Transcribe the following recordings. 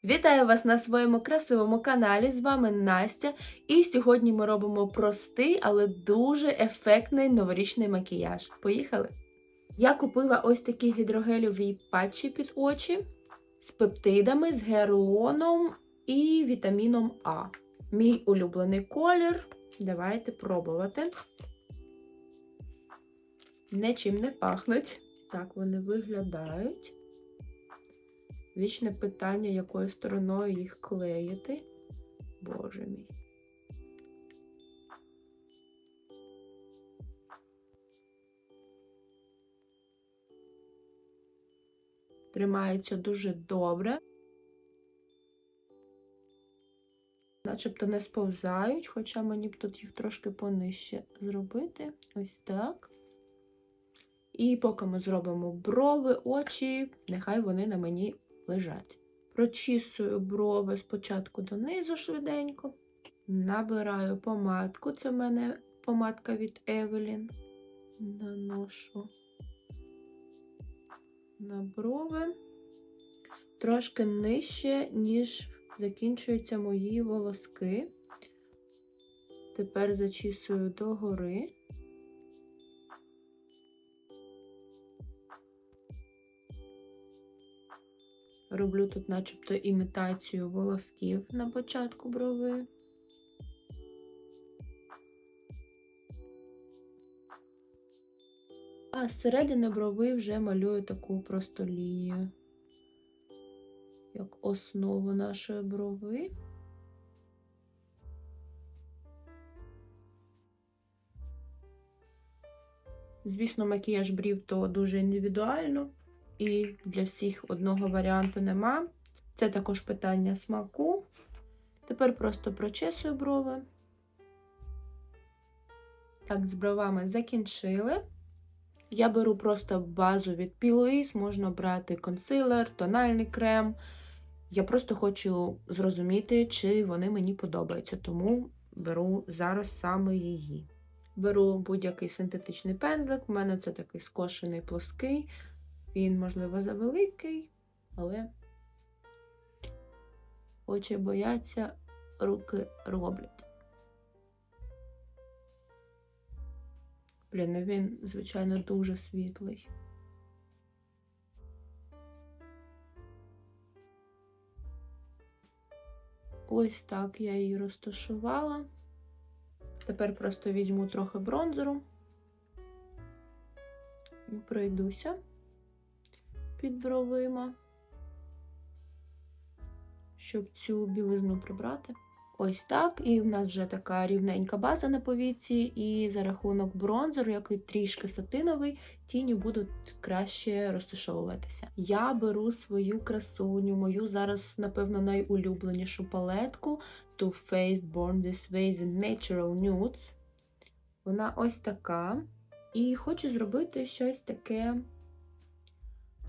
Вітаю вас на своєму красивому каналі, з вами Настя. І сьогодні ми робимо простий, але дуже ефектний новорічний макіяж. Поїхали! Я купила ось такі гідрогелеві патчі під очі з пептидами, з гіалуроном і вітаміном А. Мій улюблений колір. Давайте пробувати. Нічим не пахнуть. Так вони виглядають. Вічне питання, якою стороною їх клеїти. Боже мій. Тримаються дуже добре. Начебто не сповзають, хоча мені б тут їх трошки понижче зробити. Ось так. І поки ми зробимо брови, очі, нехай вони на мені лежать. Прочісую брови спочатку донизу швиденько. Набираю помадку. Це в мене помадка від Evelyn. Наношу на брови. Трошки нижче, ніж закінчуються мої волоски. Тепер зачісую догори. Роблю тут начебто імітацію волосків на початку брови. А з середини брови вже малюю таку просто лінію, як основу нашої брови. Звісно, макіяж брів то дуже індивідуально, і для всіх одного варіанту нема. Це також питання смаку. Тепер просто прочесую брови. Так, з бровами закінчили. Я беру просто базу від P. Louise, можна брати консилер, тональний крем. Я просто хочу зрозуміти, чи вони мені подобаються, тому беру зараз саме її. Беру будь-який синтетичний пензлик, у мене це такий скошений плоский. Він, можливо, завеликий, але очі бояться, руки роблять. Блін, він, звичайно, дуже світлий. Ось так я її розташувала. Тепер просто візьму трохи бронзеру і пройдуся під бровима, щоб цю білизну прибрати. Ось так, і в нас вже така рівненька база на повіці, і за рахунок бронзеру, який трішки сатиновий, тіні будуть краще розташовуватися. Я беру свою красуню, мою зараз, напевно, найулюбленішу палетку Too Faced Born This Way The Natural Nudes. Вона ось така. І хочу зробити щось таке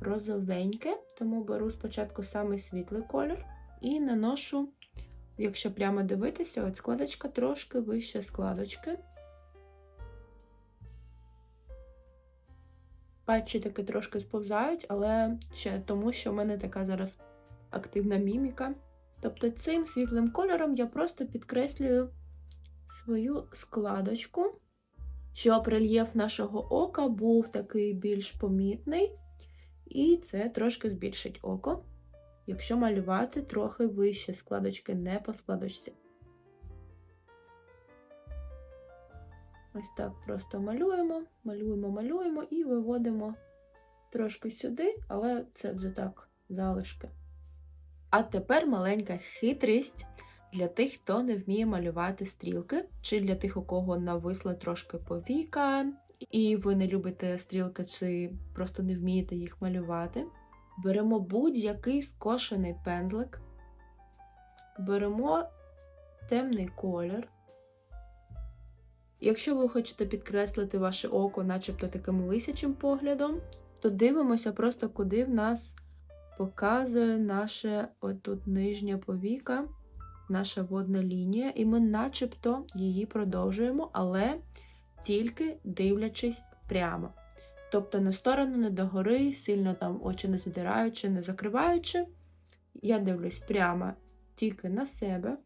розовеньке, тому беру спочатку самий світлий колір і наношу. Якщо прямо дивитися, от складочка трошки вище складочки. Патчі таки трошки сповзають, але ще тому, що в мене така зараз активна міміка. Тобто цим світлим кольором я просто підкреслюю свою складочку, щоб рельєф нашого ока був такий більш помітний, і це трошки збільшить око. Якщо малювати трохи вище складочки, не по складочці. Ось так просто малюємо, малюємо і виводимо трошки сюди, але це вже так залишки. А тепер маленька хитрість для тих, хто не вміє малювати стрілки, чи для тих, у кого нависла трошки повіка, і ви не любите стрілки, чи просто не вмієте їх малювати. Беремо будь-який скошений пензлик, беремо темний колір. Якщо ви хочете підкреслити ваше око начебто таким лисячим поглядом, то дивимося просто, куди в нас показує наша отут нижня повіка, наша водна лінія, і ми начебто її продовжуємо, але тільки дивлячись прямо. Тобто не в сторону, не догори, сильно там очі не задираючи, не закриваючи. Я дивлюсь прямо тільки на себе.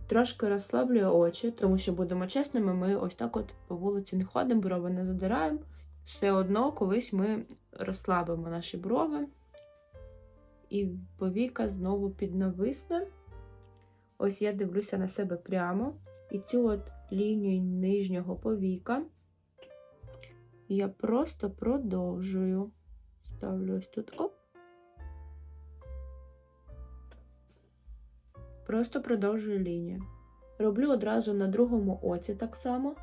Трошки розслаблюю очі, тому що, будемо чесними, ми ось так от по вулиці не ходимо, брови не задираємо. Все одно колись ми розслабимо наші брови. І повіка знову піднависне. Ось я дивлюся на себе прямо. І цю от лінію нижнього повіка я просто продовжую. Ставлю ось тут, оп. Просто продовжую лінію. Роблю одразу на другому оці так само.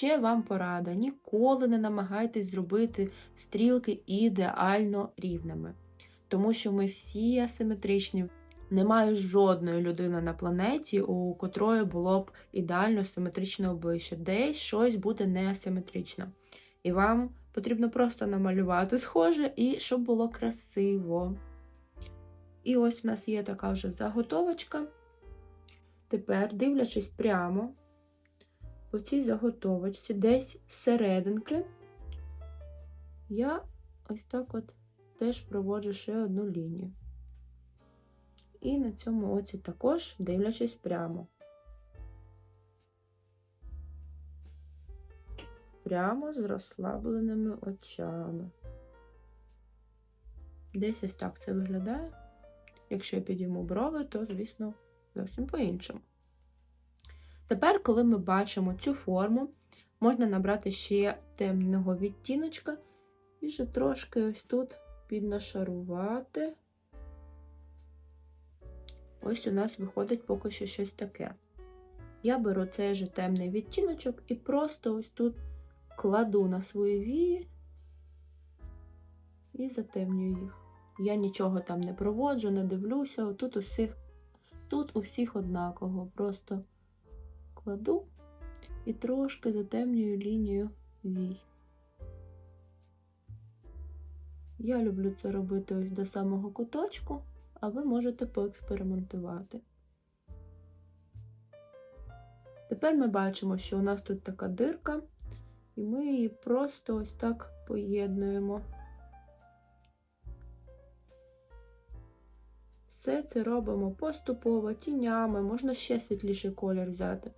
Ще вам порада: ніколи не намагайтесь зробити стрілки ідеально рівними. Тому що ми всі асиметричні. Немає жодної людини на планеті, у котрої було б ідеально симетричне обличчя. Десь щось буде неасиметрично. І вам потрібно просто намалювати схоже, і щоб було красиво. І ось у нас є така вже заготовочка. Тепер, дивлячись прямо, по цій заготовочці, десь зсерединки, я ось так от теж проводжу ще одну лінію. І на цьому оці також, дивлячись прямо. Прямо з розслабленими очами. Десь ось так це виглядає. Якщо я підійму брови, то, звісно, зовсім по-іншому. Тепер, коли ми бачимо цю форму, можна набрати ще темного відтіночка і вже трошки ось тут піднашарувати. Ось у нас виходить поки що щось таке. Я беру цей же темний відтіночок і просто ось тут кладу на свої вії і затемнюю їх. Я нічого там не проводжу, не дивлюся. Тут у всіх однаково. Просто кладу і трошки затемнюю лінію вій. Я люблю це робити ось до самого куточку, а ви можете поекспериментувати. Тепер ми бачимо, що у нас тут така дирка, і ми її просто ось так поєднуємо. Все це робимо поступово, тінями, можна ще світліший колір взяти.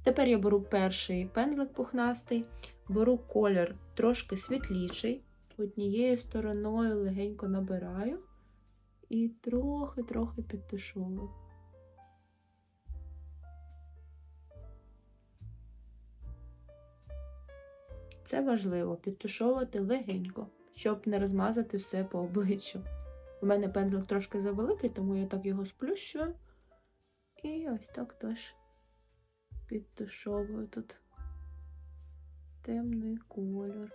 Тепер я беру перший пензлик пухнастий, беру колір трошки світліший, однією стороною легенько набираю і трохи підтушовую. Це важливо, підтушовувати легенько, щоб не розмазати все по обличчю. У мене пензлик трошки завеликий, тому я так його сплющую. І ось так теж підтушовую тут темний колір.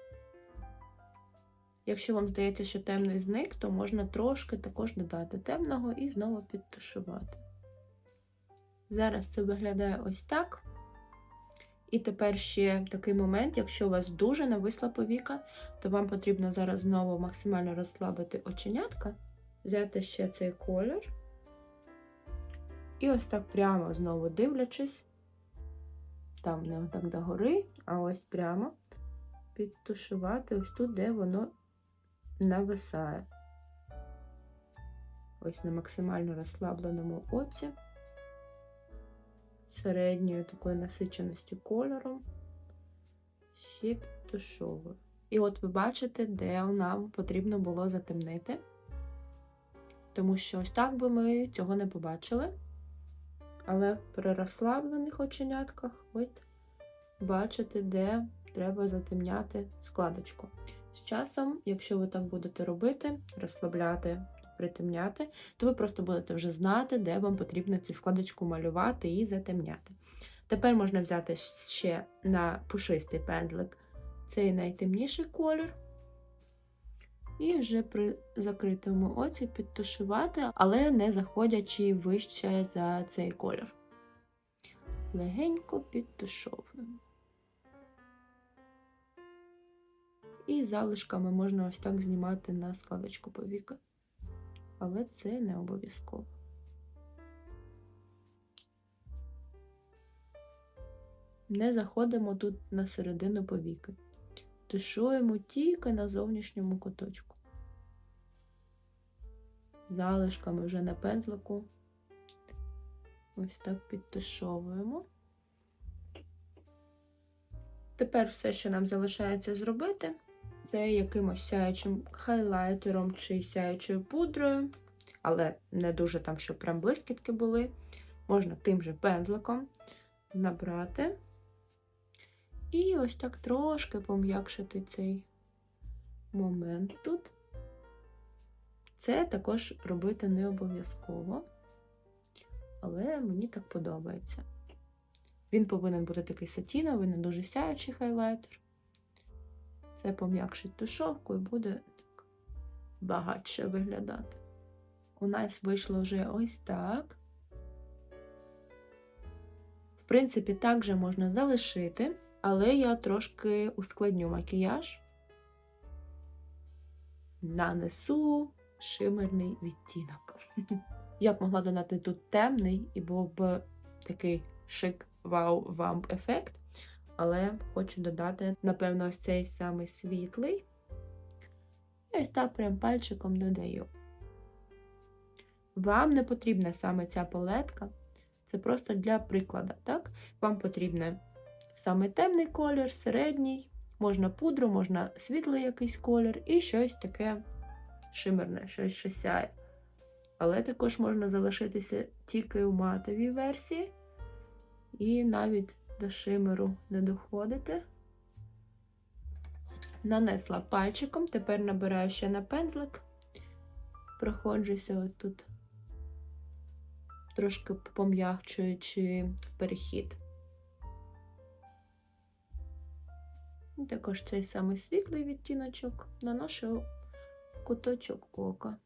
Якщо вам здається, що темний зник, то можна трошки також додати темного і знову підтушувати. Зараз це виглядає ось так. І тепер ще такий момент, якщо у вас дуже нависла повіка, то вам потрібно зараз знову максимально розслабити оченятка, взяти ще цей колір і ось так прямо знову дивлячись, там не отак догори, а ось прямо підтушувати ось тут, де воно нависає. Ось на максимально розслабленому оці. Середньою такою насиченості кольором ще підтушовую. І от ви бачите, де нам потрібно було затемнити, тому що ось так би ми цього не побачили, але при розслаблених оченятках от бачите, де треба затемняти складочку. З часом, якщо ви так будете робити, розслабляти, притемняти, то ви просто будете вже знати, де вам потрібно цю складочку малювати і затемняти. Тепер можна взяти ще на пушистий пензлик цей найтемніший колір і вже при закритому оці підтушувати, але не заходячи вище за цей колір. Легенько підтушовуємо. І залишками можна ось так знімати на складочку повіка. Але це не обов'язково. не заходимо тут на середину повіки. Тушуємо тільки на зовнішньому куточку. Залишками вже на пензлику. Ось так підтушовуємо. Тепер все, що нам залишається зробити, це якимось сяючим хайлайтером чи сяючою пудрою, але не дуже там, щоб прям блискітки були. Можна тим же пензликом набрати і ось так трошки пом'якшити цей момент тут. Це також робити не обов'язково, але мені так подобається. Він повинен бути такий сатіновий, не дуже сяючий хайлайтер. Це пом'якшить тушовку і буде так багатше виглядати. У нас вийшло вже ось так. В принципі, так же можна залишити, але я трошки ускладню макіяж. Нанесу шимерний відтінок. Я б могла додати тут темний, і був б такий шик вау-вамп ефект, але хочу додати, напевно, ось цей самий світлий. І ось так прям пальчиком додаю. Вам не потрібна саме ця палетка, це просто для прикладу, так? Вам потрібен саме темний колір, середній, можна пудру, можна світлий якийсь колір і щось таке шимерне, щось що сяє. Але також можна залишитися тільки у матовій версії і навіть до шимеру не доходити. Нанесла пальчиком, тепер набираю ще на пензлик, проходжуся отут, трошки пом'якчуючи перехід. І також цей самий світлий відтіночок наношу куточок ока.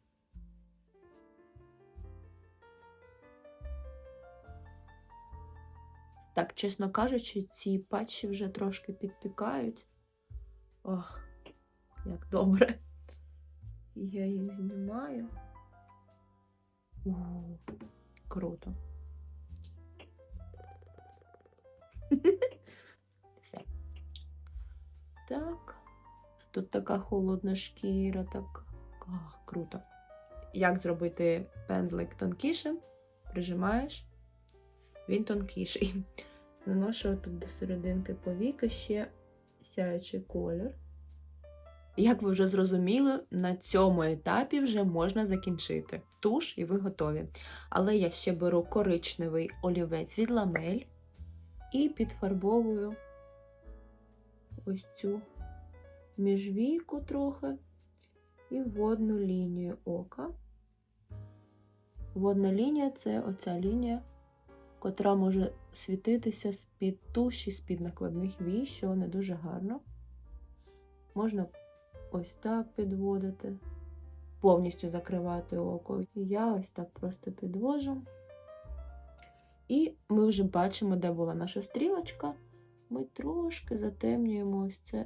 Так, чесно кажучи, ці патчі вже трошки підпікають. Ох, як добре. Я їх знімаю. Круто. Все. Так. Тут така холодна шкіра, так. Ах, круто. Як зробити пензлик тонкішим? Прижимаєш. Він тонкіший. Наношу тут до серединки повіки ще сяючий колір. Як ви вже зрозуміли, на цьому етапі вже можна закінчити туш і ви готові. Але я ще беру коричневий олівець від ламель і підфарбовую ось цю міжвійку трохи і водну лінію ока. Водна лінія – це оця лінія, котра може світитися з-під туші, з-під накладних вій, що не дуже гарно. Можна ось так підводити, повністю закривати око. Я ось так просто підвожу. І ми вже бачимо, де була наша стрілочка. Ми трошки затемнюємо ось це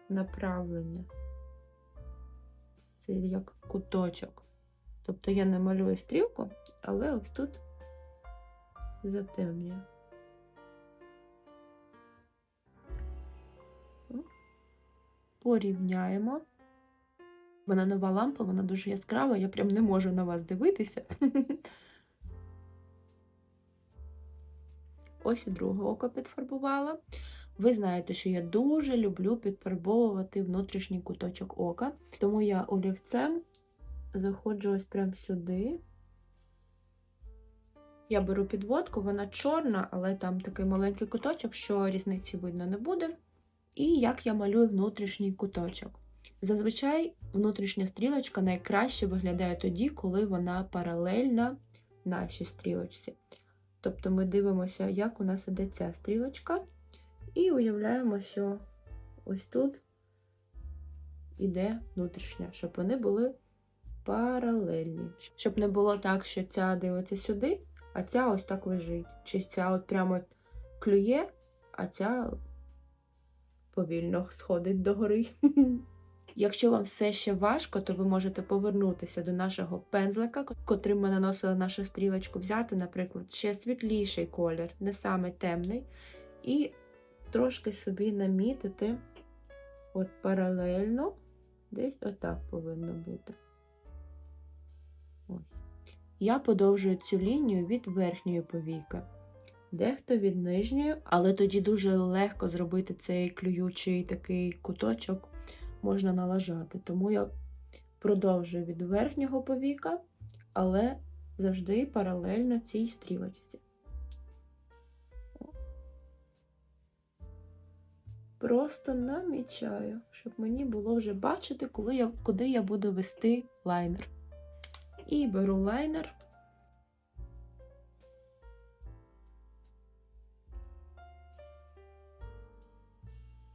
направлення. Це як куточок. Тобто я не малюю стрілку, але ось тут затемнюю. Порівняємо. У мене нова лампа, вона дуже яскрава, я прям не можу на вас дивитися. Ось і друге око підфарбувала. Ви знаєте, що я дуже люблю підфарбовувати внутрішній куточок ока, тому я олівцем заходжу ось прямо сюди. Я беру підводку, вона чорна, але там такий маленький куточок, що різниці видно не буде. І як я малюю внутрішній куточок. Зазвичай внутрішня стрілочка найкраще виглядає тоді, коли вона паралельна нашій стрілочці. Тобто ми дивимося, як у нас іде ця стрілочка, і уявляємо, що ось тут іде внутрішня, щоб вони були паралельні. Щоб не було так, що ця дивиться сюди, а ця ось так лежить. Чи ця от прямо клює, а ця повільно сходить догори. Якщо вам все ще важко, то ви можете повернутися до нашого пензлика, котрим ми наносили нашу стрілочку, взяти, наприклад, ще світліший колір, не саме темний, і трошки собі намітити от паралельно, десь отак повинно бути. Ось. Я подовжую цю лінію від верхньої повіки, дехто від нижньої, але тоді дуже легко зробити цей клюючий такий куточок, можна налажати. Тому я продовжую від верхнього повіка, але завжди паралельно цій стрілочці. Просто намічаю, щоб мені було вже бачити, куди я буду вести лайнер. І беру лайнер.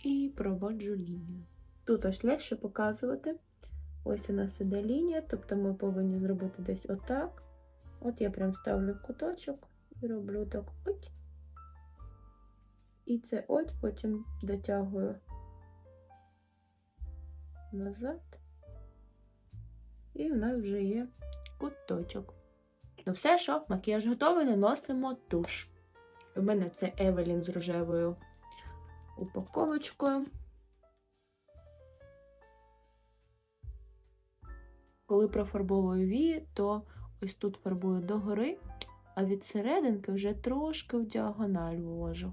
І проводжу лінію. Тут ось легше показувати. Ось у нас іде лінія, тобто ми повинні зробити десь отак. От я прям ставлю куточок і роблю так ось. І це ось потім дотягую назад. І в нас вже є куточок. Ну все, що, макіяж готовий, наносимо туш. У мене це Евелін з рожевою упаковочкою. Коли профарбовую вії, то ось тут фарбую догори, а від серединки вже трошки в діагональ ввожу.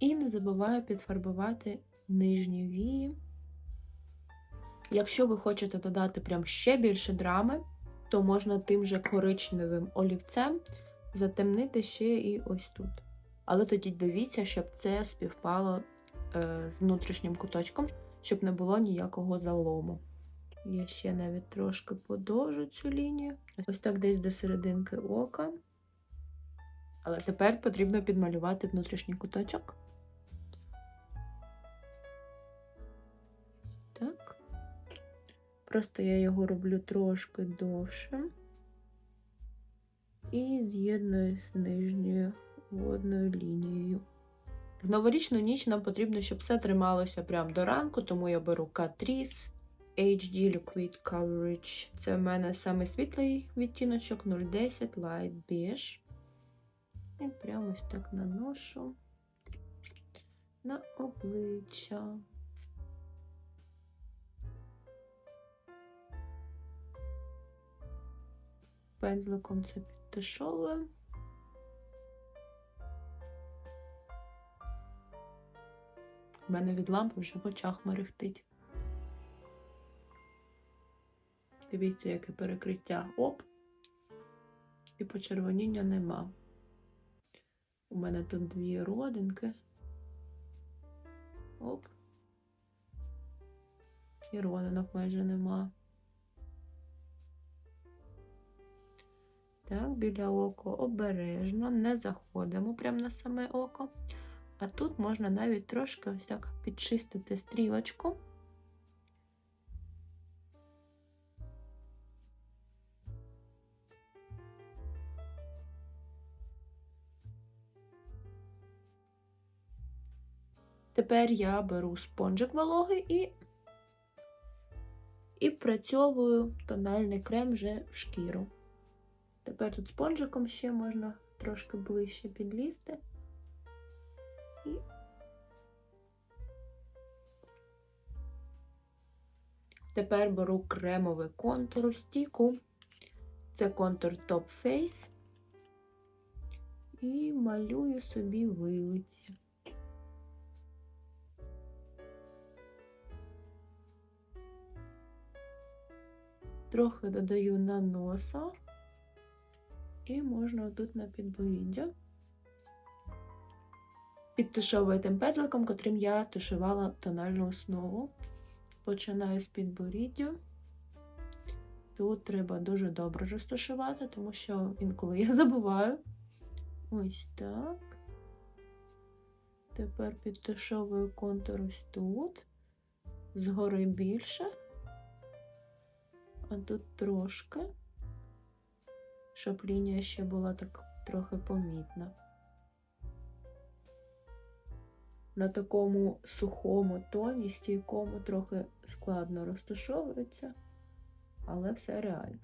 І не забуваю підфарбувати нижні вії. Якщо ви хочете додати прям ще більше драми, то можна тим же коричневим олівцем затемнити ще і ось тут. Але тоді дивіться, щоб це співпало з внутрішнім куточком, щоб не було ніякого залому. Я ще навіть трошки подовжу цю лінію. Ось так десь до серединки ока. Але тепер потрібно підмалювати внутрішній куточок. Так. Просто я його роблю трошки довше. І з'єдную з нижньою водною лінією. В новорічну ніч нам потрібно, щоб все трималося прямо до ранку, тому я беру Catrice HD Liquid Coverage. Це в мене саме світлий відтіночок 010 Light Beige. І прямо ось так наношу на обличчя. Пензликом це підтушовую. У мене від лампи вже в очах мерехтить. Дивіться, яке перекриття. Оп! І почервоніння нема. У мене тут 2 родинки. Оп. І родинок майже нема. Так, біля ока обережно, не заходимо прямо на саме око. А тут можна навіть трошки ось так підчистити стрілочку. Тепер я беру спонжик вологий і впрацьовую тональний крем вже в шкіру. Тепер тут спонжиком ще можна трошки ближче підлізти. І тепер беру кремовий контур стіку. Це контур Top Face. І малюю собі вилиці. Трохи додаю на носа. І можна тут на підборіддя. Підтушовую тим пензликом, котрим я тушувала тональну основу. Починаю з підборіддя. Тут треба дуже добре розташувати, тому що інколи я забуваю. Ось так. Тепер підтушовую контур ось тут. Згори більше. А тут трошки. Щоб лінія ще була так трохи помітна. на такому сухому тоні, стійкому, трохи складно розтушовується, але все реально.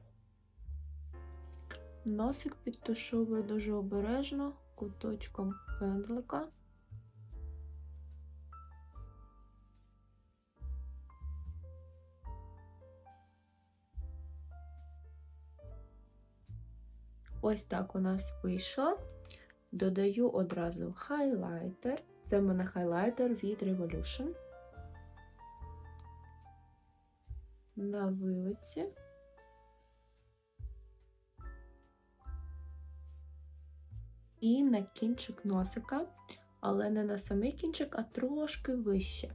Носик підтушовую дуже обережно куточком пензлика. Ось так у нас вийшло. Додаю одразу хайлайтер. Це в мене хайлайтер від Revolution. На вилиці. І на кінчик носика, але не на самий кінчик, а трошки вище.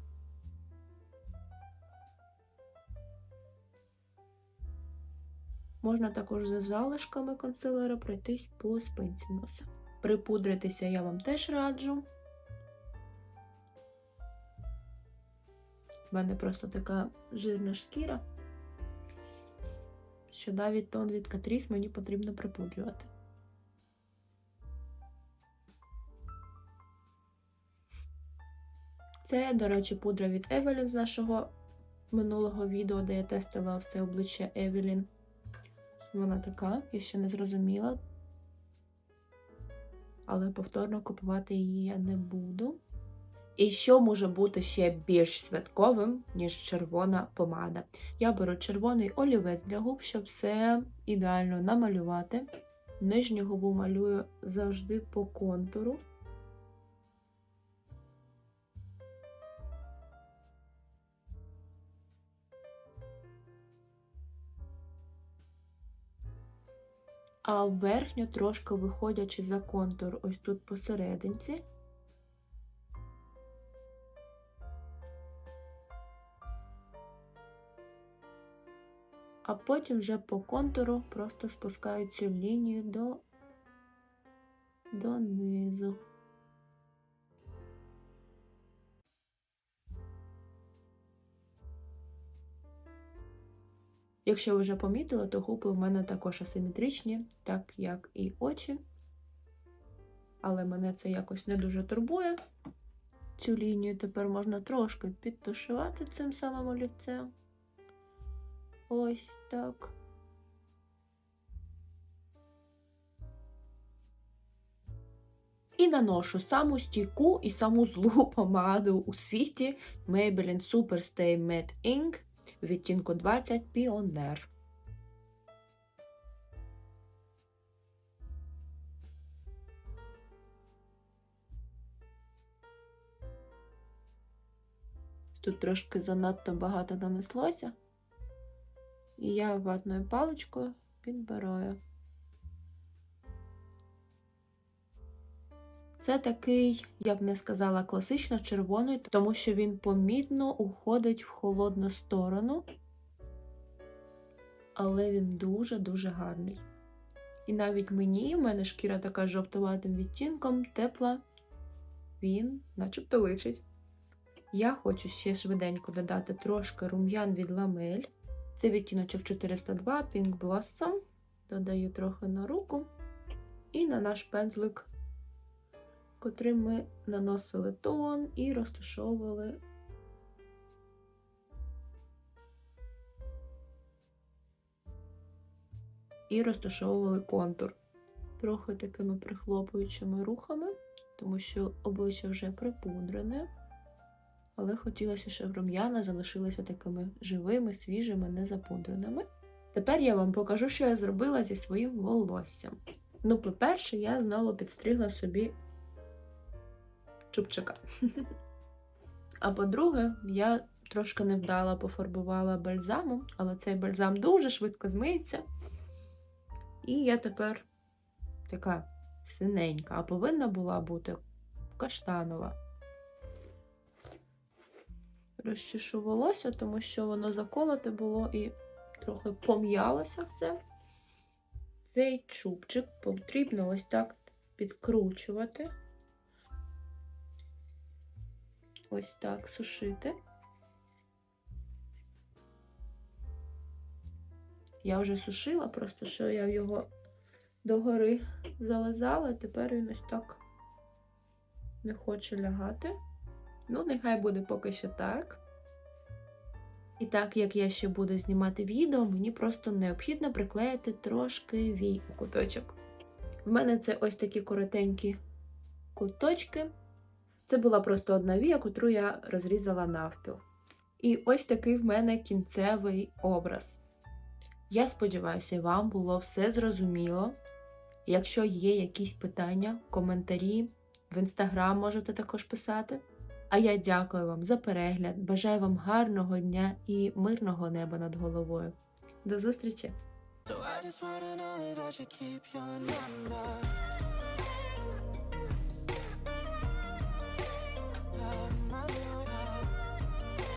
Можна також за залишками консилера пройтись по спинці носа. Припудритися я вам теж раджу. У мене просто така жирна шкіра, що навіть тон від Catrice мені потрібно припудрювати. Це, до речі, пудра від Evelyn з нашого минулого відео, де я тестила все обличчя Evelyn. Вона така, я ще не зрозуміла. Але повторно купувати її я не буду. І що може бути ще більш святковим, ніж червона помада? Я беру червоний олівець для губ, щоб все ідеально намалювати. Нижню губу малюю завжди по контуру. А верхню трошки виходячи за контур, ось тут посерединці. А потім вже по контуру просто спускаю цю лінію донизу. Якщо ви вже помітили, то губи в мене також асиметричні, так як і очі. Але мене це якось не дуже турбує. Цю лінію тепер можна трошки підтушувати цим самим олівцем. Ось так. І наношу саму стійку і саму злу помаду у світі Maybelline Superstay Matte Ink відтінку 20 Pioneer. Тут трошки занадто багато нанеслося. І я ватною паличкою підбираю. Це такий, я б не сказала, класично червоний, тому що він помітно уходить в холодну сторону. Але він дуже-дуже гарний. І навіть мені, в мене шкіра така з жовтуватим відтінком, тепла, він начебто личить. Я хочу ще швиденько додати трошки рум'ян від Ламель. Це відтіночок 402 Pink Blossom. Додаю трохи на руку і на наш пензлик, котрим ми наносили тон і розташовували контур. Трохи такими прихлопуючими рухами, тому що обличчя вже припудрене. Але хотілося, щоб рум'яна залишилися такими живими, свіжими, незапудреними. Тепер я вам покажу, що я зробила зі своїм волоссям. Ну, по-перше, я знову підстригла собі чубчика. А по-друге, я трошки невдало пофарбувала бальзамом, але цей бальзам дуже швидко змиється. І я тепер така синенька, а повинна була бути каштанова. Розчешу волосся, тому що воно заколоте було і трохи пом'ялося все. Цей чубчик потрібно ось так підкручувати. Ось так сушити. Я вже сушила, просто що я його догори зализала, тепер він ось так не хоче лягати. Ну, нехай буде поки що так. І так, як я ще буду знімати відео, мені просто необхідно приклеїти трошки вій у куточок. В мене це ось такі коротенькі куточки. Це була просто одна вія, котру я розрізала навпіл. І ось такий в мене кінцевий образ. Я сподіваюся, вам було все зрозуміло. Якщо є якісь питання, коментарі, в інстаграм можете також писати. А я дякую вам за перегляд, бажаю вам гарного дня і мирного неба над головою. До зустрічі! So I just wanna know if I should keep your number.